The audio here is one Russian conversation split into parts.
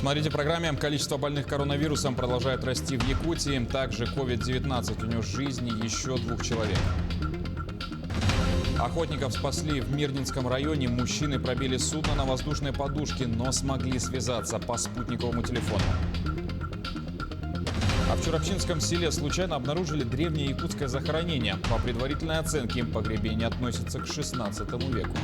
Смотрите в программе. Количество больных коронавирусом продолжает расти в Якутии. Также COVID-19 унес жизни еще 2 человек. Охотников спасли в Мирнинском районе. Мужчины пробили судно на воздушной подушке, но смогли связаться по спутниковому телефону. А в Чурапчинском селе случайно обнаружили древнее якутское захоронение. По предварительной оценке, погребение относится к 16 веку.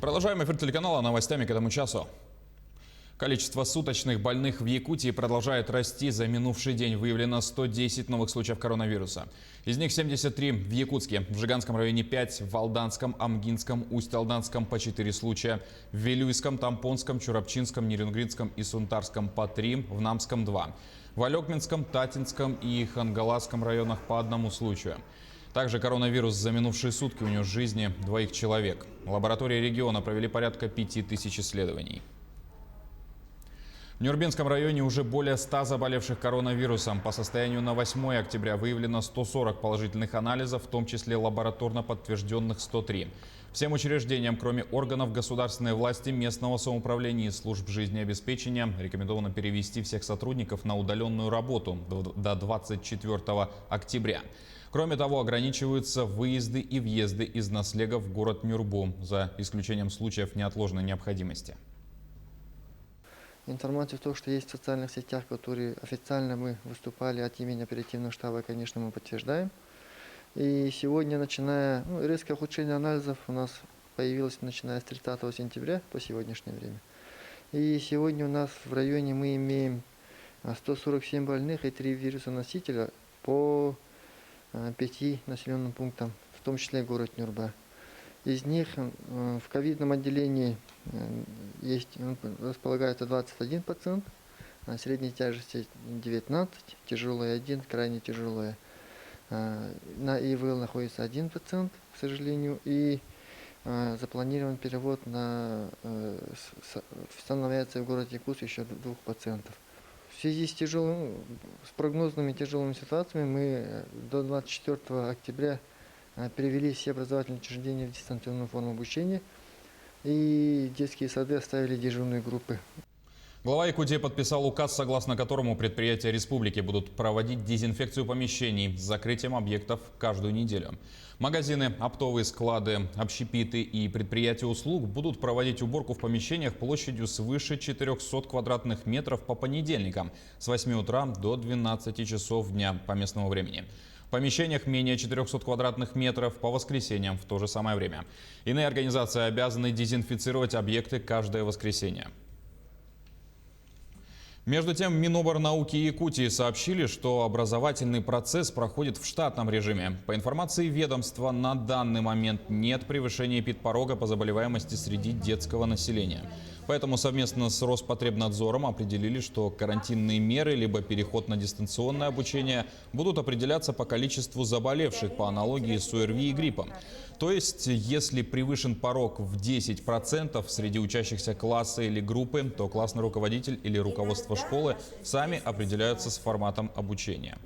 Продолжаем эфир телеканала новостями к этому часу. Количество суточных больных в Якутии продолжает расти. За минувший день выявлено 110 новых случаев коронавируса. Из них 73 в Якутске, в Жиганском районе 5, в Алданском, Амгинском, Усть-Алданском по 4 случая, в Вилюйском, Тампонском, Чурапчинском, Нерюнгринском и Сунтарском по 3, в Намском 2, в Алекминском, Татинском и Хангаласском районах по 1 случаю. Также коронавирус за минувшие сутки унес жизни 2 человек. Лаборатории региона провели порядка 5000 исследований. В Нюрбинском районе уже более 100 заболевших коронавирусом. По состоянию на 8 октября выявлено 140 положительных анализов, в том числе лабораторно подтвержденных 103. Всем учреждениям, кроме органов государственной власти, местного самоуправления и служб жизнеобеспечения, рекомендовано перевести всех сотрудников на удаленную работу до 24 октября. Кроме того, ограничиваются выезды и въезды из Наслега в город Нюрбу, за исключением случаев неотложной необходимости. Информацию о том, что есть в социальных сетях, которые официально мы выступали от имени оперативного штаба, конечно, мы подтверждаем. И сегодня, начиная, резкое ухудшение анализов у нас появилось, начиная с 30 сентября по сегодняшнее время. И сегодня у нас в районе мы имеем 147 больных и 3 вирусоносителя по 5 населенным пунктам, в том числе город Нюрба. Из них в ковидном отделении располагается 21 пациент, средней тяжести 19, тяжелая 1, крайне тяжелая. На ИВЛ находится 1 пациент, к сожалению, и запланирован перевод на становится в городе Якутск еще 2 пациентов. В связи с прогнозными тяжелыми ситуациями мы до 24 октября перевели все образовательные учреждения в дистанционную форму обучения, и детские сады оставили дежурные группы. Глава Якутии подписал указ, согласно которому предприятия республики будут проводить дезинфекцию помещений с закрытием объектов каждую неделю. Магазины, оптовые склады, общепиты и предприятия услуг будут проводить уборку в помещениях площадью свыше 400 квадратных метров по понедельникам с 8 утра до 12 часов дня по местному времени. В помещениях менее 400 квадратных метров по воскресеньям в то же самое время. Иные организации обязаны дезинфицировать объекты каждое воскресенье. Между тем, Миноборнауки Якутии сообщили, что образовательный процесс проходит в штатном режиме. По информации ведомства, на данный момент нет превышения эпидпорога по заболеваемости среди детского населения. Поэтому совместно с Роспотребнадзором определили, что карантинные меры либо переход на дистанционное обучение будут определяться по количеству заболевших по аналогии с ОРВИ и гриппом. То есть, если превышен порог в 10% среди учащихся класса или группы, то классный руководитель или руководство школы сами определяются с форматом обучения.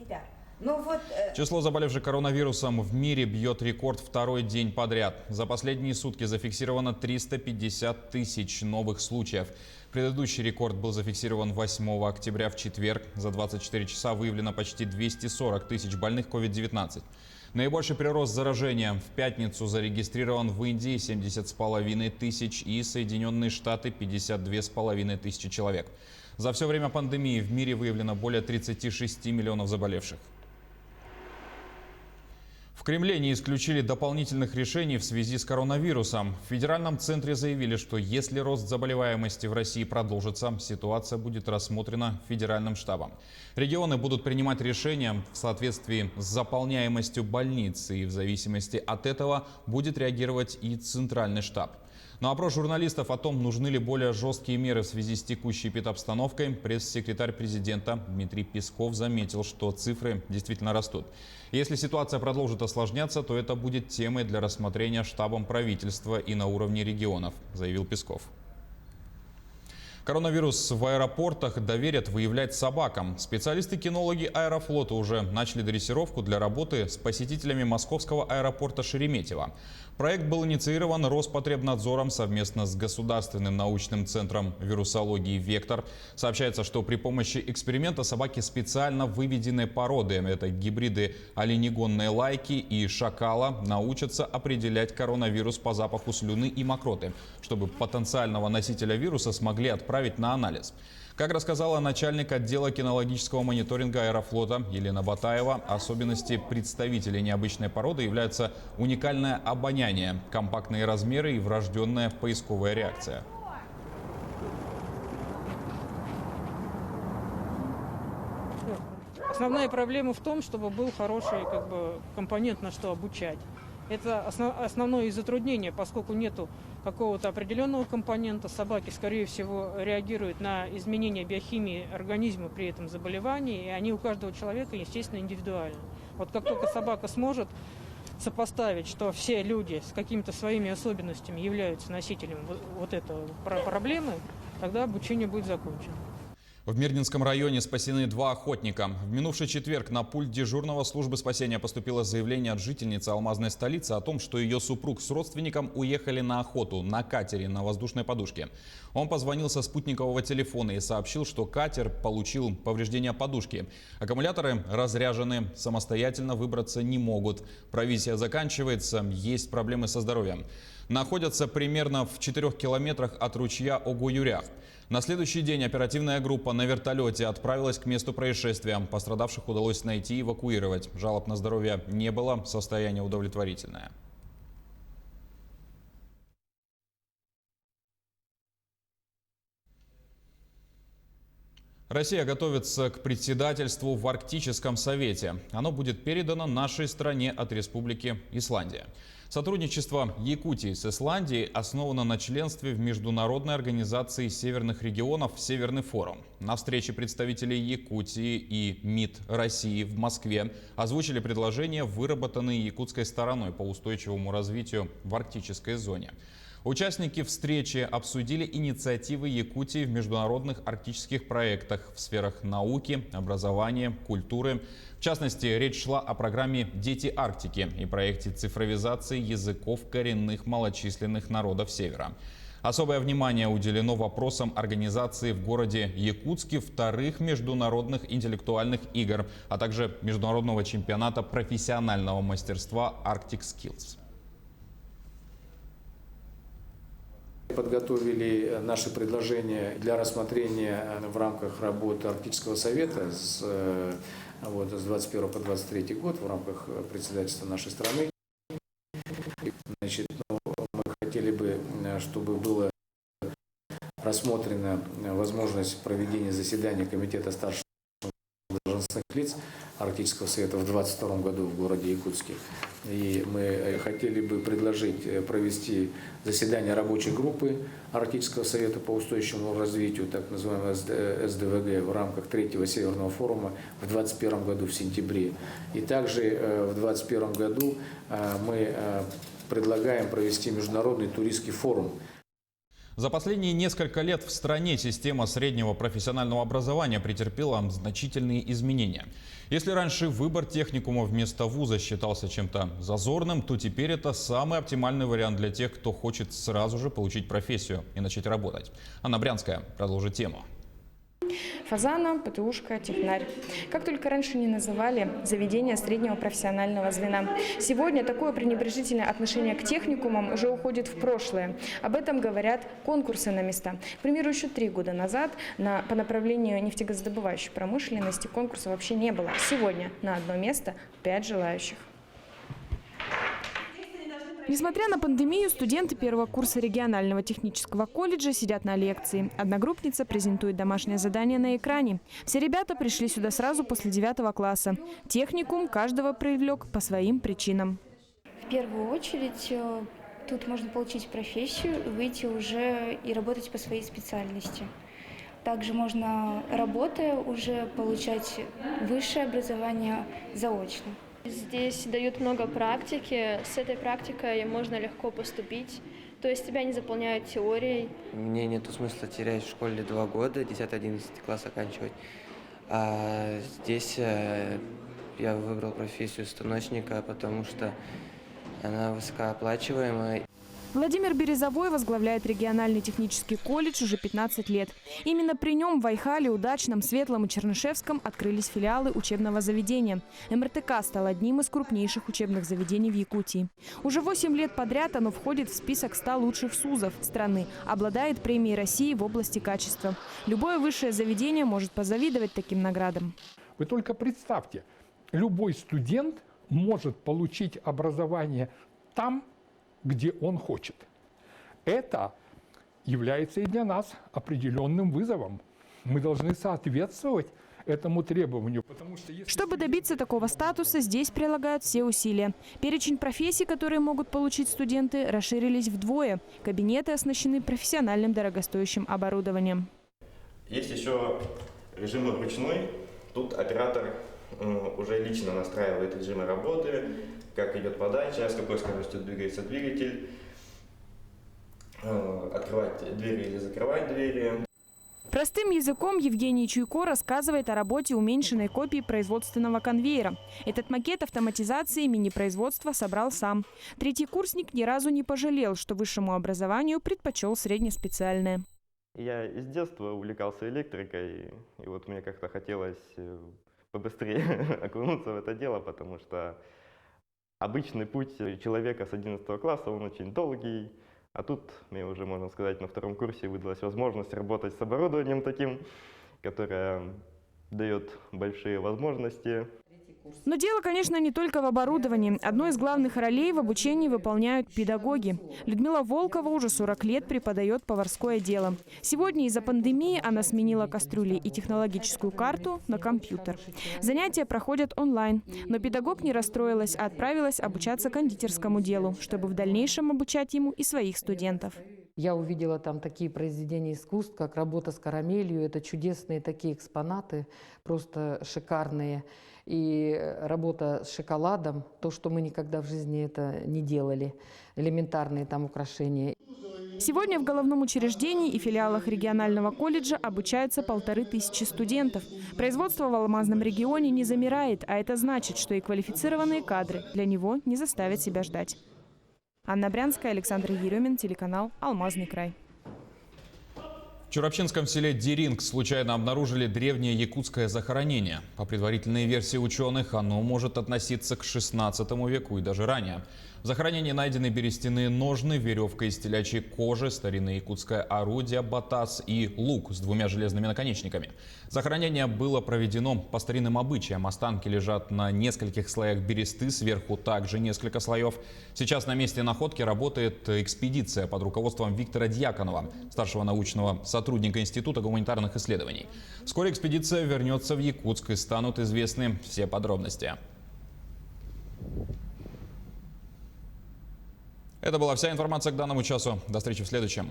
Число заболевших коронавирусом в мире бьет рекорд 2-й день подряд. За последние сутки зафиксировано 350 тысяч новых случаев. Предыдущий рекорд был зафиксирован 8 октября в четверг. За 24 часа выявлено почти 240 тысяч больных COVID-19. Наибольший прирост заражения в пятницу зарегистрирован в Индии 70,5 тысяч и Соединенные Штаты 52,5 тысячи человек. За все время пандемии в мире выявлено более 36 миллионов заболевших. В Кремле не исключили дополнительных решений в связи с коронавирусом. В федеральном центре заявили, что если рост заболеваемости в России продолжится, ситуация будет рассмотрена федеральным штабом. Регионы будут принимать решения в соответствии с заполняемостью больниц, и в зависимости от этого будет реагировать и центральный штаб. На опрос журналистов о том, нужны ли более жесткие меры в связи с текущей эпидобстановкой, пресс-секретарь президента Дмитрий Песков заметил, что цифры действительно растут. Если ситуация продолжит осложняться, то это будет темой для рассмотрения штабом правительства и на уровне регионов, заявил Песков. Коронавирус в аэропортах доверят выявлять собакам. Специалисты-кинологи Аэрофлота уже начали дрессировку для работы с посетителями московского аэропорта Шереметьево. Проект был инициирован Роспотребнадзором совместно с Государственным научным центром вирусологии «Вектор». Сообщается, что при помощи эксперимента собаки специально выведенной породы, это гибриды оленегонной лайки и шакала, научатся определять коронавирус по запаху слюны и мокроты, чтобы потенциального носителя вируса смогли отправить на анализ. Как рассказала начальник отдела кинологического мониторинга Аэрофлота Елена Батаева, особенности представителей необычной породы являются уникальное обоняние, компактные размеры и врожденная поисковая реакция. Основная проблема в том, чтобы был хороший компонент, на что обучать. Это основное их затруднение, поскольку нету какого-то определенного компонента. Собаки, скорее всего, реагируют на изменения биохимии организма при этом заболевании, и они у каждого человека, естественно, индивидуальны. Вот как только собака сможет сопоставить, что все люди с какими-то своими особенностями являются носителями вот этой проблемы, тогда обучение будет закончено. В Мирнинском районе спасены 2 охотника. В минувший четверг на пульт дежурного службы спасения поступило заявление от жительницы Алмазной столицы о том, что ее супруг с родственником уехали на охоту на катере на воздушной подушке. Он позвонил со спутникового телефона и сообщил, что катер получил повреждения подушки. Аккумуляторы разряжены, самостоятельно выбраться не могут. Провизия заканчивается, есть проблемы со здоровьем. Находятся примерно в 4 километрах от ручья Огуюрях. На следующий день оперативная группа на вертолете отправилась к месту происшествия. Пострадавших удалось найти и эвакуировать. Жалоб на здоровье не было, состояние удовлетворительное. Россия готовится к председательству в Арктическом совете. Оно будет передано нашей стране от Республики Исландия. Сотрудничество Якутии с Исландией основано на членстве в Международной организации северных регионов «Северный форум». На встрече представителей Якутии и МИД России в Москве озвучили предложения, выработанные якутской стороной по устойчивому развитию в арктической зоне. Участники встречи обсудили инициативы Якутии в международных арктических проектах в сферах науки, образования, культуры. В частности, речь шла о программе «Дети Арктики» и проекте цифровизации языков коренных малочисленных народов Севера. Особое внимание уделено вопросам организации в городе Якутске 2-х международных интеллектуальных игр, а также международного чемпионата профессионального мастерства Arctic Skills. Подготовили наши предложения для рассмотрения в рамках работы Арктического совета с 21 по 23 год в рамках председательства нашей страны. Значит, мы хотели бы, чтобы была рассмотрена возможность проведения заседания Комитета старших должностных лиц Арктического совета в 2022 году в городе Якутске. И мы хотели бы предложить провести заседание рабочей группы Арктического совета по устойчивому развитию, так называемого СДВГ, в рамках 3-го Северного форума в 2021 году в сентябре. И также в 2021 году мы предлагаем провести международный туристский форум. За последние несколько лет в стране система среднего профессионального образования претерпела значительные изменения. Если раньше выбор техникума вместо вуза считался чем-то зазорным, то теперь это самый оптимальный вариант для тех, кто хочет сразу же получить профессию и начать работать. Анна Брянская продолжит тему. Фазана, ПТУшка, технарь. Как только раньше не называли заведения среднего профессионального звена. Сегодня такое пренебрежительное отношение к техникумам уже уходит в прошлое. Об этом говорят конкурсы на места. К примеру, еще 3 года назад по направлению нефтегазодобывающей промышленности конкурса вообще не было. Сегодня на одно место 5 желающих. Несмотря на пандемию, студенты 1-го курса регионального технического колледжа сидят на лекции. Одногруппница презентует домашнее задание на экране. Все ребята пришли сюда сразу после 9 класса. Техникум каждого привлек по своим причинам. В первую очередь тут можно получить профессию, выйти уже и работать по своей специальности. Также можно, работая, уже получать высшее образование заочно. Здесь дают много практики. С этой практикой можно легко поступить То есть тебя не заполняют теорией? Мне нету смысла терять в школе 2 года, 10-11 класс оканчивать. А здесь я выбрал профессию станочника, потому что она высокооплачиваемая. Владимир Березовой возглавляет региональный технический колледж уже 15 лет. Именно при нем в Айхале, Удачном, Светлом и Чернышевском открылись филиалы учебного заведения. МРТК стал одним из крупнейших учебных заведений в Якутии. Уже 8 лет подряд оно входит в список 100 лучших СУЗов страны, обладает премией России в области качества. Любое высшее заведение может позавидовать таким наградам. Вы только представьте, любой студент может получить образование там, где он хочет. Это является и для нас определенным вызовом. Мы должны соответствовать этому требованию. Чтобы добиться такого статуса, здесь прилагают все усилия. Перечень профессий, которые могут получить студенты, расширились вдвое. Кабинеты оснащены профессиональным дорогостоящим оборудованием. Есть еще режим ручной. Тут оператор уже лично настраивает режимы работы, как идет подача, с какой скоростью двигается двигатель, открывать двери или закрывать двери. Простым языком Евгений Чуйко рассказывает о работе уменьшенной копии производственного конвейера. Этот макет автоматизации мини-производства собрал сам. Третий курсник ни разу не пожалел, что высшему образованию предпочел среднеспециальное. Я из детства увлекался электрикой, и вот мне как-то хотелось побыстрее окунуться в это дело, потому что обычный путь человека с 11 класса, он очень долгий, а тут мне уже, можно сказать, на 2-м курсе выдалась возможность работать с оборудованием таким, которое дает большие возможности. Но дело, конечно, не только в оборудовании. Одной из главных ролей в обучении выполняют педагоги. Людмила Волкова уже 40 лет преподает поварское дело. Сегодня из-за пандемии она сменила кастрюли и технологическую карту на компьютер. Занятия проходят онлайн. Но педагог не расстроилась, а отправилась обучаться кондитерскому делу, чтобы в дальнейшем обучать ему и своих студентов. Я увидела там такие произведения искусств, как работа с карамелью. Это чудесные такие экспонаты, просто шикарные. И работа с шоколадом, то, что мы никогда в жизни это не делали. Элементарные там украшения. Сегодня в головном учреждении и филиалах регионального колледжа обучаются 1500 студентов. Производство в Алмазном регионе не замирает, а это значит, что и квалифицированные кадры для него не заставят себя ждать. Анна Брянская, Александр Еремин, телеканал «Алмазный край». В Чурапчинском селе Деринг случайно обнаружили древнее якутское захоронение. По предварительной версии ученых, оно может относиться к 16 веку и даже ранее. В захоронении найдены берестяные ножны, веревка из телячьей кожи, старинное якутское орудие, батас и лук с 2 железными наконечниками. Захоронение было проведено по старинным обычаям. Останки лежат на нескольких слоях бересты, сверху также несколько слоев. Сейчас на месте находки работает экспедиция под руководством Виктора Дьяконова, старшего научного сотрудника Института гуманитарных исследований. Вскоре экспедиция вернется в Якутск и станут известны все подробности. Это была вся информация к данному часу. До встречи в следующем.